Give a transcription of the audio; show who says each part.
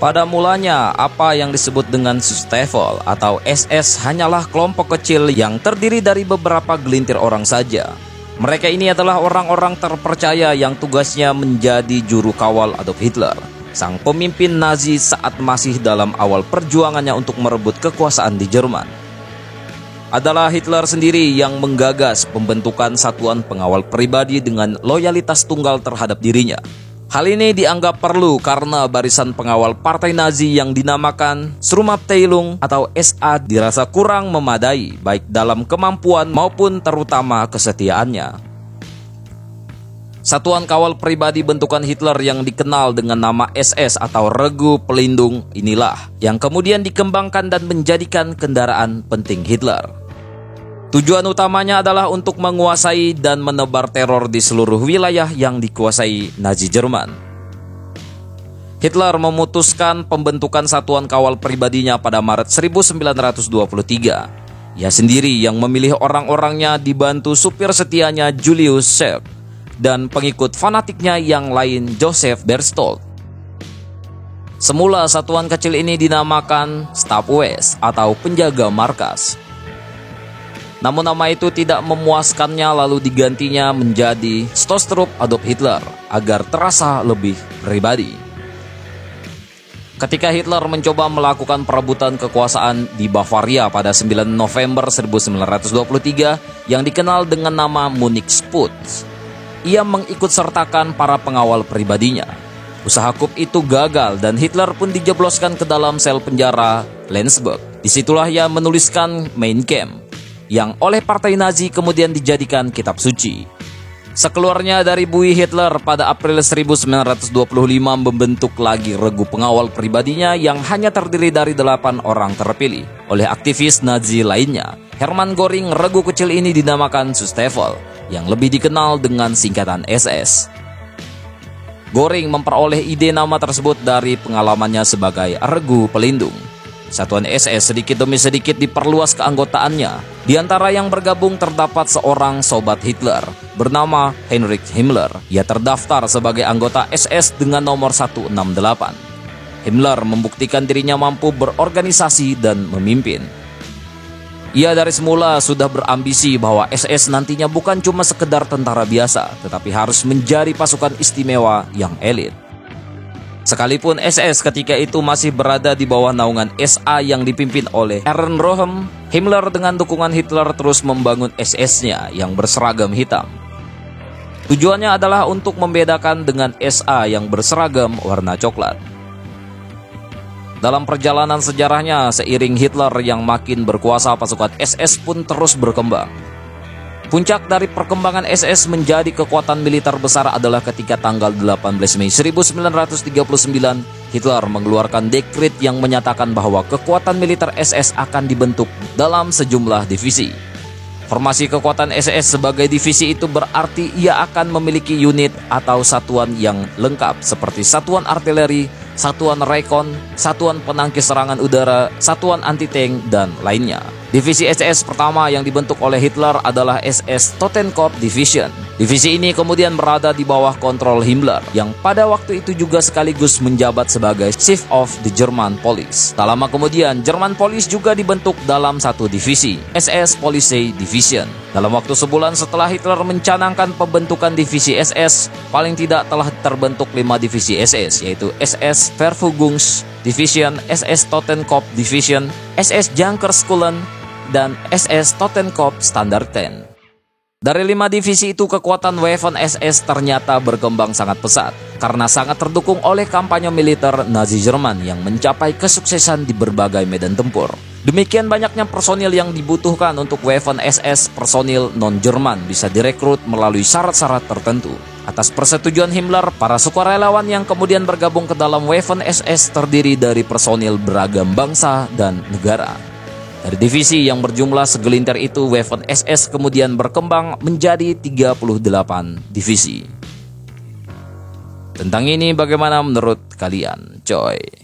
Speaker 1: Pada mulanya, apa yang disebut dengan Schutzstaffel atau SS hanyalah kelompok kecil yang terdiri dari beberapa gelintir orang saja. Mereka ini adalah orang-orang terpercaya yang tugasnya menjadi juru kawal Adolf Hitler, sang pemimpin Nazi saat masih dalam awal perjuangannya untuk merebut kekuasaan di Jerman. Adalah Hitler sendiri yang menggagas pembentukan satuan pengawal pribadi dengan loyalitas tunggal terhadap dirinya. Hal ini dianggap perlu karena barisan pengawal partai Nazi yang dinamakan Sturmabteilung atau SA dirasa kurang memadai baik dalam kemampuan maupun terutama kesetiaannya. Satuan kawal pribadi bentukan Hitler yang dikenal dengan nama SS atau Regu Pelindung inilah yang kemudian dikembangkan dan menjadikan kendaraan penting Hitler. Tujuan utamanya adalah untuk menguasai dan menebar teror di seluruh wilayah yang dikuasai Nazi Jerman. Hitler memutuskan pembentukan satuan kawal pribadinya pada Maret 1923. Ia sendiri yang memilih orang-orangnya dibantu supir setianya Julius Scherk dan pengikut fanatiknya yang lain Joseph Berchtold. Semula satuan kecil ini dinamakan Stabswest atau penjaga markas. Namun nama itu tidak memuaskannya lalu digantinya menjadi Stoßtrupp Adolf Hitler agar terasa lebih pribadi. Ketika Hitler mencoba melakukan perebutan kekuasaan di Bavaria pada 9 November 1923 yang dikenal dengan nama Munich-Putsch, ia mengikutsertakan para pengawal pribadinya. Usaha coup itu gagal dan Hitler pun dijebloskan ke dalam sel penjara Lenzburg. Disitulah ia menuliskan Mein Kampf, yang oleh partai Nazi kemudian dijadikan kitab suci. Sekeluarnya dari bui, Hitler pada April 1925 membentuk lagi regu pengawal pribadinya yang hanya terdiri dari 8 orang terpilih oleh aktivis Nazi lainnya. Hermann Göring, regu kecil ini dinamakan Schutzstaffel, yang lebih dikenal dengan singkatan SS. Göring memperoleh ide nama tersebut dari pengalamannya sebagai regu pelindung. Satuan SS sedikit demi sedikit diperluas keanggotaannya. Di antara yang bergabung terdapat seorang sobat Hitler bernama Heinrich Himmler. Ia terdaftar sebagai anggota SS dengan nomor 168. Himmler membuktikan dirinya mampu berorganisasi dan memimpin. Ia dari semula sudah berambisi bahwa SS nantinya bukan cuma sekedar tentara biasa, tetapi harus menjadi pasukan istimewa yang elit. Sekalipun SS ketika itu masih berada di bawah naungan SA yang dipimpin oleh Ernst Röhm, Himmler dengan dukungan Hitler terus membangun SS-nya yang berseragam hitam. Tujuannya adalah untuk membedakan dengan SA yang berseragam warna coklat. Dalam perjalanan sejarahnya, seiring Hitler yang makin berkuasa, pasukan SS pun terus berkembang. Puncak dari perkembangan SS menjadi kekuatan militer besar adalah ketika tanggal 18 Mei 1939 Hitler mengeluarkan dekret yang menyatakan bahwa kekuatan militer SS akan dibentuk dalam sejumlah divisi. Formasi kekuatan SS sebagai divisi itu berarti ia akan memiliki unit atau satuan yang lengkap seperti satuan artileri, satuan rekon, satuan penangkis serangan udara, satuan anti-tank, dan lainnya. Divisi SS pertama yang dibentuk oleh Hitler adalah SS Totenkopf Division. Divisi ini kemudian berada di bawah kontrol Himmler, yang pada waktu itu juga sekaligus menjabat sebagai Chief of the German Police. Tak lama kemudian, German Police juga dibentuk dalam satu divisi, SS Police Division. Dalam waktu sebulan setelah Hitler mencanangkan pembentukan divisi SS, paling tidak telah terbentuk 5 divisi SS, yaitu SS Verfügungs Division, SS Totenkopf Division, SS Junkerskulen, dan SS Totenkopf Standarten. Dari 5 divisi itu, kekuatan Waffen-SS ternyata berkembang sangat pesat karena sangat terdukung oleh kampanye militer Nazi Jerman yang mencapai kesuksesan di berbagai medan tempur. Demikian banyaknya personil yang dibutuhkan untuk Waffen-SS, personil non-Jerman bisa direkrut melalui syarat-syarat tertentu. Atas persetujuan Himmler, para sukarelawan yang kemudian bergabung ke dalam Waffen-SS terdiri dari personil beragam bangsa dan negara. Dari divisi yang berjumlah segelintir itu, Waffen-SS kemudian berkembang menjadi 38 divisi. Tentang ini bagaimana menurut kalian, coy?